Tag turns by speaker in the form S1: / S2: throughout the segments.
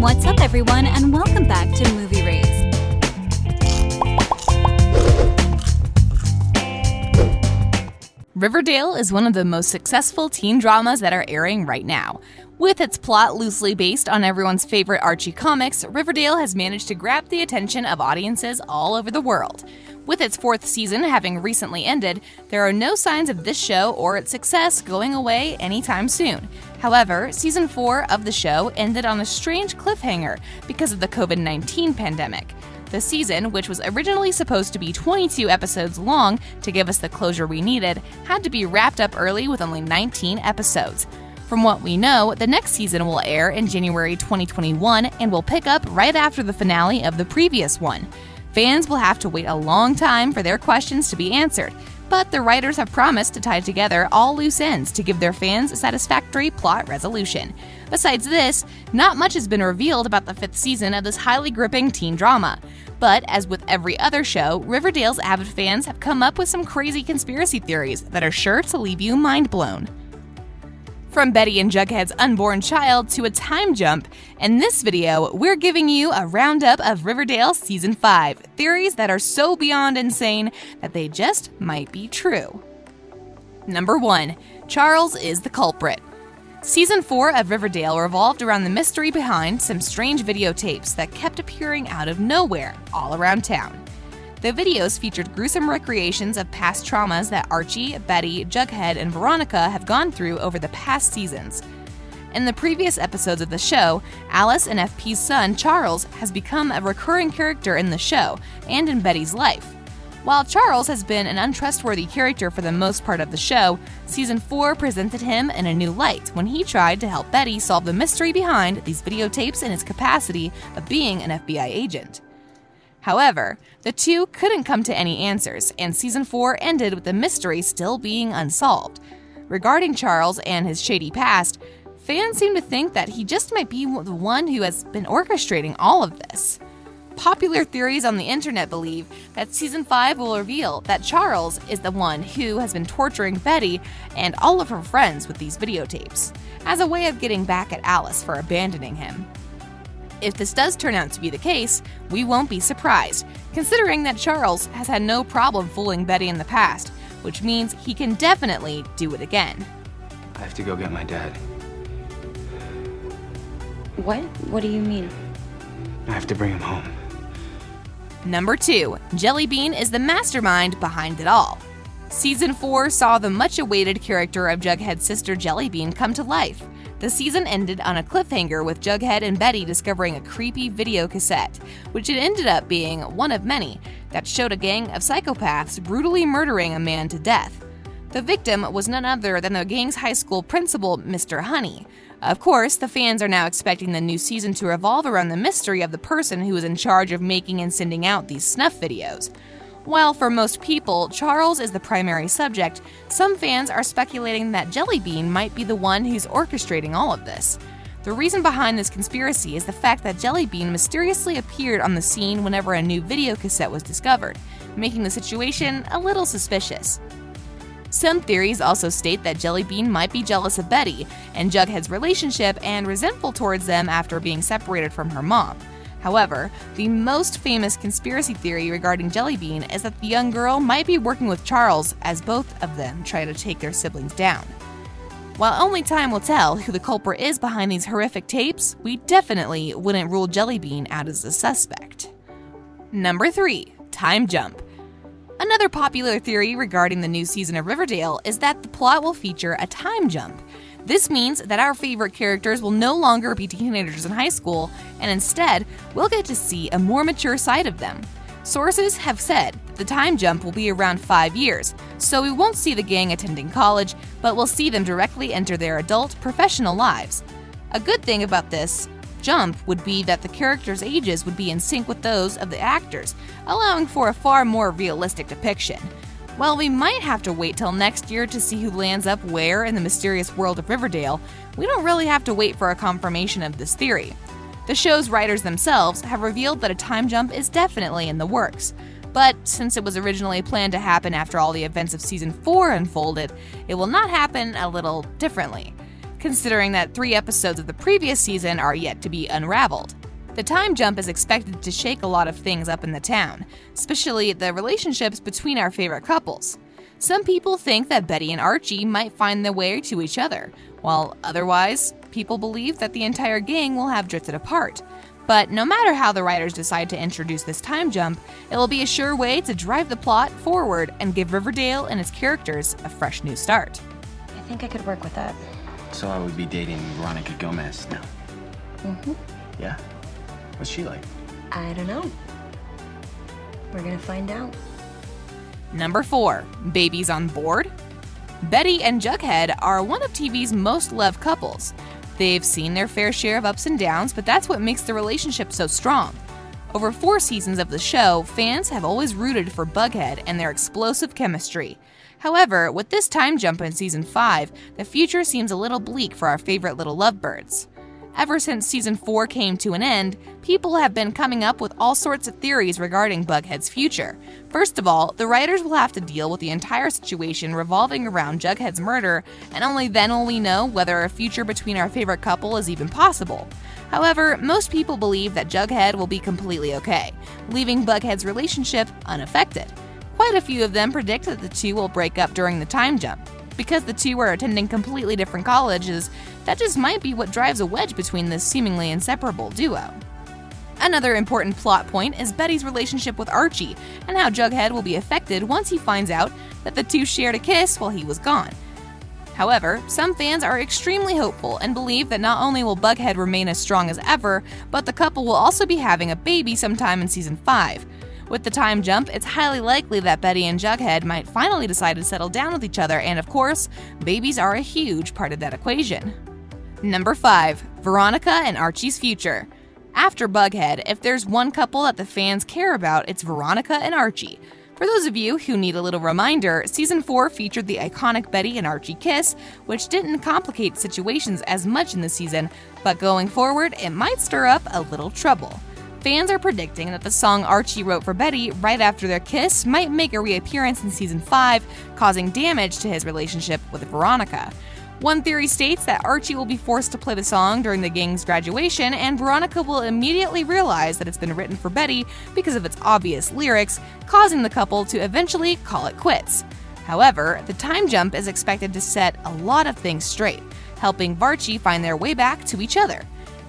S1: What's up, everyone, and welcome back to Movie Raised.
S2: Riverdale is one of the most successful teen dramas that are airing right now. With its plot loosely based on everyone's favorite Archie Comics, Riverdale has managed to grab the attention of audiences all over the world. With its 4th season having recently ended, there are no signs of this show or its success going away anytime soon. However, season 4 of the show ended on a strange cliffhanger because of the COVID-19 pandemic. The season, which was originally supposed to be 22 episodes long to give us the closure we needed, had to be wrapped up early with only 19 episodes. From what we know, the next season will air in January 2021 and will pick up right after the finale of the previous one. Fans will have to wait a long time for their questions to be answered, but the writers have promised to tie together all loose ends to give their fans a satisfactory plot resolution. Besides this, not much has been revealed about the 5th season of this highly gripping teen drama. But as with every other show, Riverdale's avid fans have come up with some crazy conspiracy theories that are sure to leave you mind blown. From Betty and Jughead's unborn child to a time jump, in this video, we're giving you a roundup of Riverdale Season 5, theories that are so beyond insane that they just might be true. Number 1. Charles is the culprit. Season 4 of Riverdale revolved around the mystery behind some strange videotapes that kept appearing out of nowhere all around town. The videos featured gruesome recreations of past traumas that Archie, Betty, Jughead, and Veronica have gone through over the past seasons. In the previous episodes of the show, Alice and FP's son, Charles, has become a recurring character in the show and in Betty's life. While Charles has been an untrustworthy character for the most part of the show, Season 4 presented him in a new light when he tried to help Betty solve the mystery behind these videotapes in his capacity of being an FBI agent. However, the two couldn't come to any answers, and Season 4 ended with the mystery still being unsolved. Regarding Charles and his shady past, fans seem to think that he just might be the one who has been orchestrating all of this. Popular theories on the internet believe that Season 5 will reveal that Charles is the one who has been torturing Betty and all of her friends with these videotapes, as a way of getting back at Alice for abandoning him. If this does turn out to be the case, we won't be surprised, considering that Charles has had no problem fooling Betty in the past, which means he can definitely do it again.
S3: I have to go get my dad.
S4: What? What do you mean?
S3: I have to bring him home.
S2: Number 2. Jellybean is the mastermind behind it all. Season 4 saw the much-awaited character of Jughead's sister Jellybean come to life. The season ended on a cliffhanger with Jughead and Betty discovering a creepy video cassette, which had ended up being one of many, that showed a gang of psychopaths brutally murdering a man to death. The victim was none other than the gang's high school principal, Mr. Honey. Of course, the fans are now expecting the new season to revolve around the mystery of the person who is in charge of making and sending out these snuff videos. While for most people, Charles is the primary subject, some fans are speculating that Jellybean might be the one who's orchestrating all of this. The reason behind this conspiracy is the fact that Jellybean mysteriously appeared on the scene whenever a new video cassette was discovered, making the situation a little suspicious. Some theories also state that Jellybean might be jealous of Betty and Jughead's relationship and resentful towards them after being separated from her mom. However, the most famous conspiracy theory regarding Jellybean is that the young girl might be working with Charles as both of them try to take their siblings down. While only time will tell who the culprit is behind these horrific tapes, we definitely wouldn't rule Jellybean out as a suspect. Number 3. Time jump. Another popular theory regarding the new season of Riverdale is that the plot will feature a time jump. This means that our favorite characters will no longer be teenagers in high school, and instead, we'll get to see a more mature side of them. Sources have said that the time jump will be around 5 years, so we won't see the gang attending college, but we'll see them directly enter their adult, professional lives. A good thing about this jump would be that the characters' ages would be in sync with those of the actors, allowing for a far more realistic depiction. While we might have to wait till next year to see who lands up where in the mysterious world of Riverdale, we don't really have to wait for a confirmation of this theory. The show's writers themselves have revealed that a time jump is definitely in the works, but since it was originally planned to happen after all the events of Season 4 unfolded, it will not happen a little differently. considering that 3 episodes of the previous season are yet to be unraveled. The time jump is expected to shake a lot of things up in the town, especially the relationships between our favorite couples. Some people think that Betty and Archie might find their way to each other, while otherwise, people believe that the entire gang will have drifted apart. But no matter how the writers decide to introduce this time jump, it will be a sure way to drive the plot forward and give Riverdale and its characters a fresh new start.
S4: I think I could work with that.
S3: So I would be dating Veronica Gomez now.
S4: Mm-hmm.
S3: Yeah? What's she like?
S4: I don't know. We're gonna find out.
S2: Number 4. Babies on board? Betty and Jughead are one of TV's most loved couples. They've seen their fair share of ups and downs, but that's what makes the relationship so strong. Over 4 seasons of the show, fans have always rooted for Bughead and their explosive chemistry. However, with this time jump in Season 5, the future seems a little bleak for our favorite little lovebirds. Ever since Season 4 came to an end, people have been coming up with all sorts of theories regarding Bughead's future. First of all, the writers will have to deal with the entire situation revolving around Jughead's murder, and only then will we know whether a future between our favorite couple is even possible. However, most people believe that Jughead will be completely okay, leaving Bughead's relationship unaffected. Quite a few of them predict that the two will break up during the time jump. Because the two are attending completely different colleges, that just might be what drives a wedge between this seemingly inseparable duo. Another important plot point is Betty's relationship with Archie, and how Jughead will be affected once he finds out that the two shared a kiss while he was gone. However, some fans are extremely hopeful and believe that not only will Bughead remain as strong as ever, but the couple will also be having a baby sometime in Season 5. With the time jump, it's highly likely that Betty and Jughead might finally decide to settle down with each other, and of course, babies are a huge part of that equation. Number 5. Veronica and Archie's future. After Bughead, if there's one couple that the fans care about, it's Veronica and Archie. For those of you who need a little reminder, Season 4 featured the iconic Betty and Archie kiss, which didn't complicate situations as much in the season, but going forward, it might stir up a little trouble. Fans are predicting that the song Archie wrote for Betty right after their kiss might make a reappearance in Season 5, causing damage to his relationship with Veronica. One theory states that Archie will be forced to play the song during the gang's graduation, and Veronica will immediately realize that it's been written for Betty because of its obvious lyrics, causing the couple to eventually call it quits. However, the time jump is expected to set a lot of things straight, helping Varchie find their way back to each other.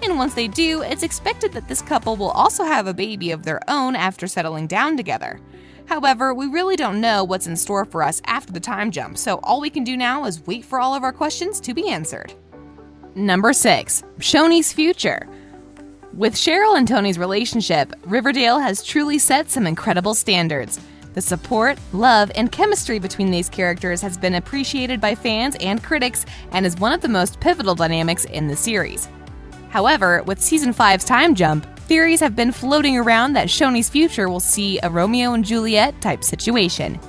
S2: And once they do, it's expected that this couple will also have a baby of their own after settling down together. However, we really don't know what's in store for us after the time jump, so all we can do now is wait for all of our questions to be answered. Number 6. Shoney's future. With Cheryl and Toni's relationship, Riverdale has truly set some incredible standards. The support, love, and chemistry between these characters has been appreciated by fans and critics and is one of the most pivotal dynamics in the series. However, with Season 5's time jump, theories have been floating around that Shoney's future will see a Romeo and Juliet type situation.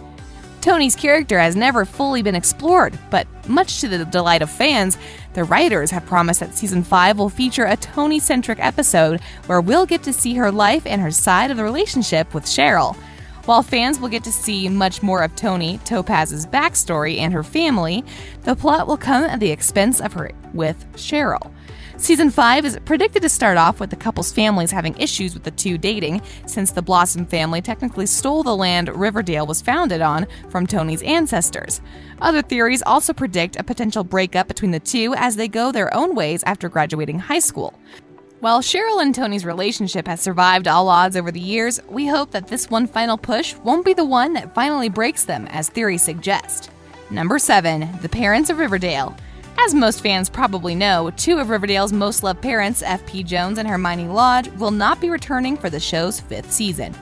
S2: Toni's character has never fully been explored, but much to the delight of fans, the writers have promised that Season 5 will feature a Toni-centric episode where we'll get to see her life and her side of the relationship with Cheryl. While fans will get to see much more of Toni Topaz's backstory and her family, the plot will come at the expense of her with Cheryl. Season 5 is predicted to start off with the couple's families having issues with the two dating, since the Blossom family technically stole the land Riverdale was founded on from Toni's ancestors. Other theories also predict a potential breakup between the two as they go their own ways after graduating high school. While Cheryl and Toni's relationship has survived all odds over the years, we hope that this one final push won't be the one that finally breaks them, as theories suggest. Number 7. The parents of Riverdale. As most fans probably know, 2 of Riverdale's most loved parents, F.P. Jones and Hermione Lodge, will not be returning for the show's 5th season.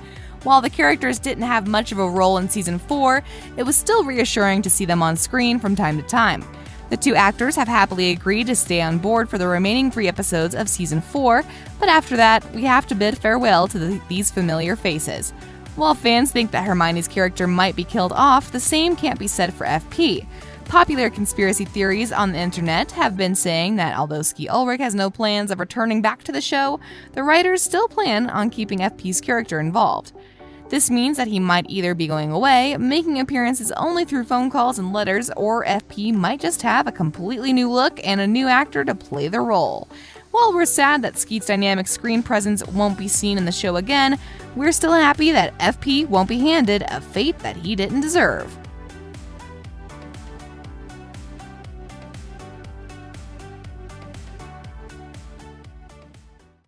S2: While the characters didn't have much of a role in Season 4, it was still reassuring to see them on screen from time to time. The 2 actors have happily agreed to stay on board for the remaining 3 episodes of Season 4, but after that, we have to bid farewell to these familiar faces. While fans think that Hermione's character might be killed off, the same can't be said for F.P. Popular conspiracy theories on the internet have been saying that although Skeet Ulrich has no plans of returning back to the show, the writers still plan on keeping FP's character involved. This means that he might either be going away, making appearances only through phone calls and letters, or FP might just have a completely new look and a new actor to play the role. While we're sad that Skeet's dynamic screen presence won't be seen in the show again, we're still happy that FP won't be handed a fate that he didn't deserve.